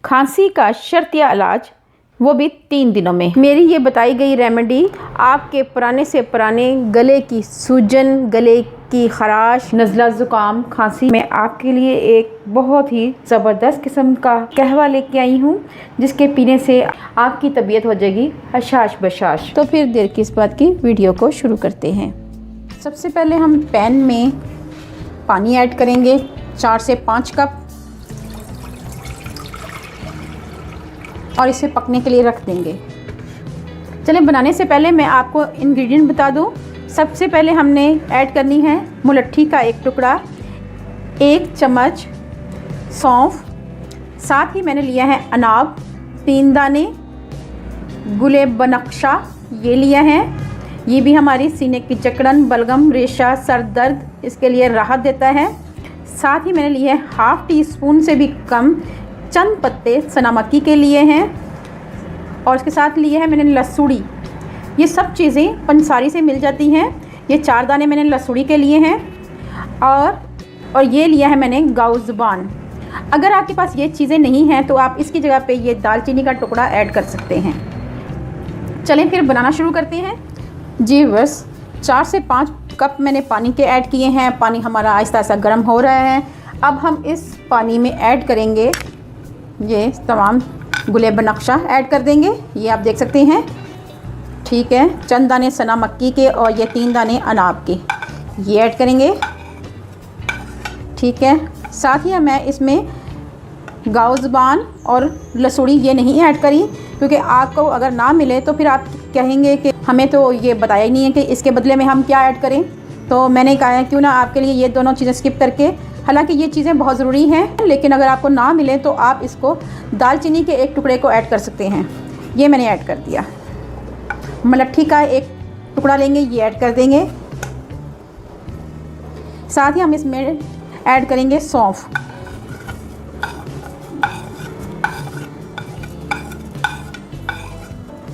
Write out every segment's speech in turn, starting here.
खांसी का शर्तिया इलाज, वो भी 3 दिनों में। मेरी ये बताई गई रेमेडी आपके पुराने से पुराने गले की सूजन, गले की खराश, नज़ला ज़ुकाम, खांसी में आपके लिए एक बहुत ही ज़बरदस्त किस्म का कहवा लेके आई हूँ, जिसके पीने से आपकी तबीयत हो जाएगी हशाश बशाश। तो फिर देर किस बात की, वीडियो को शुरू करते हैं। सबसे पहले हम पैन में पानी ऐड करेंगे 4 से 5 कप और इसे पकने के लिए रख देंगे। चलें, बनाने से पहले मैं आपको इंग्रेडिएंट बता दूं। सबसे पहले हमने ऐड करनी है मुलट्ठी का 1 टुकड़ा, 1 चम्मच सौंफ, साथ ही मैंने लिया है अनाब 3 दाने, गुले बनक्शा ये लिया है। ये भी हमारी सीने की जकड़न, बलगम, रेशा, सर दर्द, इसके लिए राहत देता है। साथ ही मैंने लिए है 1/2 टीस्पून से भी कम चंद पत्ते सना मक्की के लिए हैं, और इसके साथ लिए है मैंने लसूड़ी। ये सब चीज़ें पंसारी से मिल जाती हैं। ये 4 दाने मैंने लसूड़ी के लिए हैं, और ये लिया है मैंने गाउ ज़ुबान। अगर आपके पास ये चीज़ें नहीं हैं तो आप इसकी जगह पे ये दालचीनी का टुकड़ा ऐड कर सकते हैं। चलें फिर बनाना शुरू करते हैं। जी बस 4 से 5 कप मैंने पानी के ऐड किए हैं। पानी हमारा आहिस्ता आहिस्ता गर्म हो रहा है। अब हम इस पानी में ऐड करेंगे ये तमाम गुले बनक्शा ऐड कर देंगे। ये आप देख सकते हैं, ठीक है। चंद दाने सना मक्की के और ये 3 दाने अनाब के, ये ऐड करेंगे, ठीक है। साथ ही मैं इसमें गाउ ज़ुबान और लसूड़ी ये नहीं ऐड करी, क्योंकि आपको अगर ना मिले तो फिर आप कहेंगे कि हमें तो ये बताया ही नहीं है कि इसके बदले में हम क्या ऐड करें। तो मैंने कहा है क्यों ना आपके लिए ये दोनों चीज़ें स्किप करके, हालांकि ये चीज़ें बहुत ज़रूरी हैं, लेकिन अगर आपको ना मिले तो आप इसको दालचीनी के 1 टुकड़े को ऐड कर सकते हैं। ये मैंने ऐड कर दिया। मुलट्ठी का 1 टुकड़ा लेंगे, ये ऐड कर देंगे। साथ ही हम इसमें ऐड करेंगे सौंफ।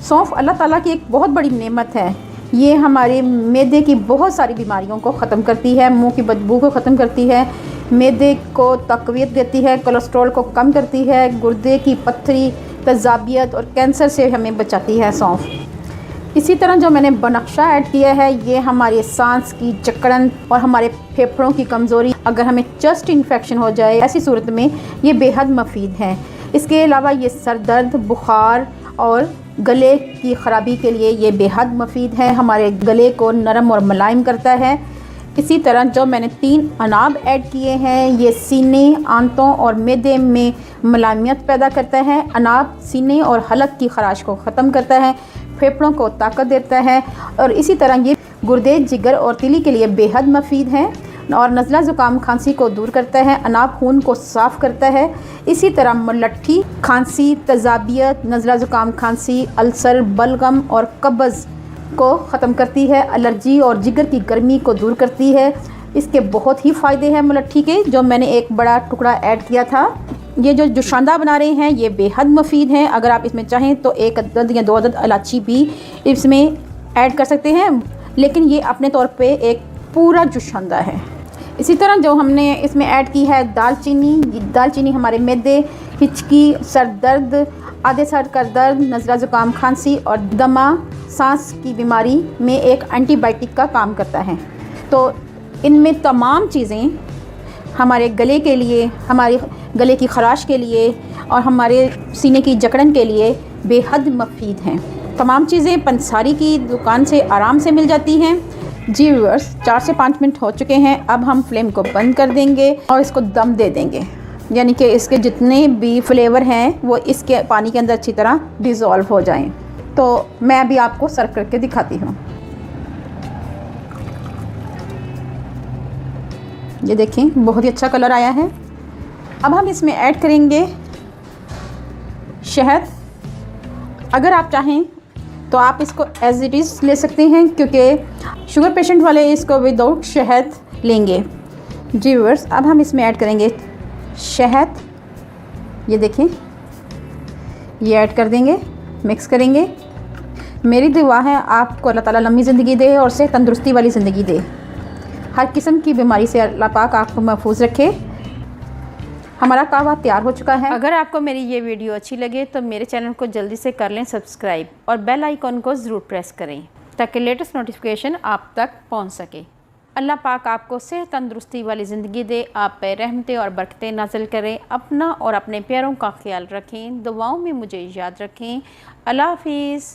सौंफ अल्लाह ताला की एक बहुत बड़ी नेमत है। ये हमारे मैदे की बहुत सारी बीमारियों को ख़त्म करती है, मुंह की बदबू को ख़त्म करती है, मैदे को तक़वियत देती है, कोलेस्ट्रॉल को कम करती है, गुर्दे की पत्थरी, तजाबियत और कैंसर से हमें बचाती है सौंफ। इसी तरह जो मैंने बनक्शा ऐड किया है, ये हमारे सांस की जकड़न और हमारे फेफड़ों की कमज़ोरी, अगर हमें चेस्ट इन्फेक्शन हो जाए ऐसी सूरत में ये बेहद मुफीद है। इसके अलावा ये सर दर्द, बुखार और गले की ख़राबी के लिए ये बेहद मुफीद है। हमारे गले को नरम और मुलायम करता है। इसी तरह जो मैंने 3 अनाब ऐड किए हैं, ये सीने, आंतों और मैदे में मुलायमियत पैदा करता है। अनाब सीने और हलक की खराश को ख़त्म करता है, फेफड़ों को ताकत देता है, और इसी तरह ये गुर्दे, जिगर और तिली के लिए बेहद मुफीद है, और नज़ला ज़ुकाम, खांसी को दूर करता है। अनाब खून को साफ़ करता है। इसी तरह मुलट्ठी खांसी, तजाबियत, नज़ला ज़ुकाम, खांसी, अल्सर, बलगम और कब्ज़ को ख़त्म करती है। एलर्जी और जिगर की गर्मी को दूर करती है। इसके बहुत ही फ़ायदे हैं मुलट्ठी के, जो मैंने 1 बड़ा टुकड़ा ऐड किया था। ये जो जुशांदा बना रहे हैं ये बेहद मुफीद हैं। अगर आप इसमें चाहें तो 1 अदद या 2 अदद इलायची भी इसमें ऐड कर सकते हैं, लेकिन ये अपने तौर पे एक पूरा जुशांदा है। इसी तरह जो हमने इसमें ऐड की है दालचीनी हमारे मैदे, हिचकी, सर दर्द, आधे सर का दर्द, नज़ला ज़ुकाम, खांसी और दमा, सांस की बीमारी में एक एंटीबायोटिक का काम करता है। तो इनमें तमाम चीज़ें हमारे गले के लिए, हमारे गले की खराश के लिए और हमारे सीने की जकड़न के लिए बेहद मुफीद हैं। तमाम चीज़ें पंसारी की दुकान से आराम से मिल जाती हैं। जी व्यूअर्स, 4 से 5 मिनट हो चुके हैं। अब हम फ्लेम को बंद कर देंगे और इसको दम दे देंगे, यानी कि इसके जितने भी फ्लेवर हैं वो इसके पानी के अंदर अच्छी तरह डिज़ोल्व हो जाएं। तो मैं अभी आपको सर्व करके दिखाती हूँ। ये देखें, बहुत ही अच्छा कलर आया है। अब हम इसमें ऐड करेंगे शहद। अगर आप चाहें तो आप इसको एज इट इज़ ले सकते हैं, क्योंकि शुगर पेशेंट वाले इसको विदाउट शहद लेंगे। जी व्यूअर्स, अब हम इसमें ऐड करेंगे शहद। ये देखें, ये ऐड कर देंगे, मिक्स करेंगे। मेरी दुआ है आपको अल्लाह ताला लंबी ज़िंदगी दे और से तंदुरुस्ती वाली ज़िंदगी दे। हर किस्म की बीमारी से अल्लाह पाक आपको महफूज रखे। हमारा कहवा तैयार हो चुका है। अगर आपको मेरी ये वीडियो अच्छी लगे तो मेरे चैनल को जल्दी से कर लें सब्सक्राइब और बेल आइकॉन को ज़रूर प्रेस करें ताकि लेटेस्ट नोटिफिकेशन आप तक पहुंच सके। अल्लाह पाक आपको सेहत तंदुरुस्ती वाली ज़िंदगी दे, आप पे रहमतें और बरकतें नाज़िल करें। अपना और अपने प्यारों का ख्याल रखें, दुआओं में मुझे याद रखें। अल्लाह हाफिज़।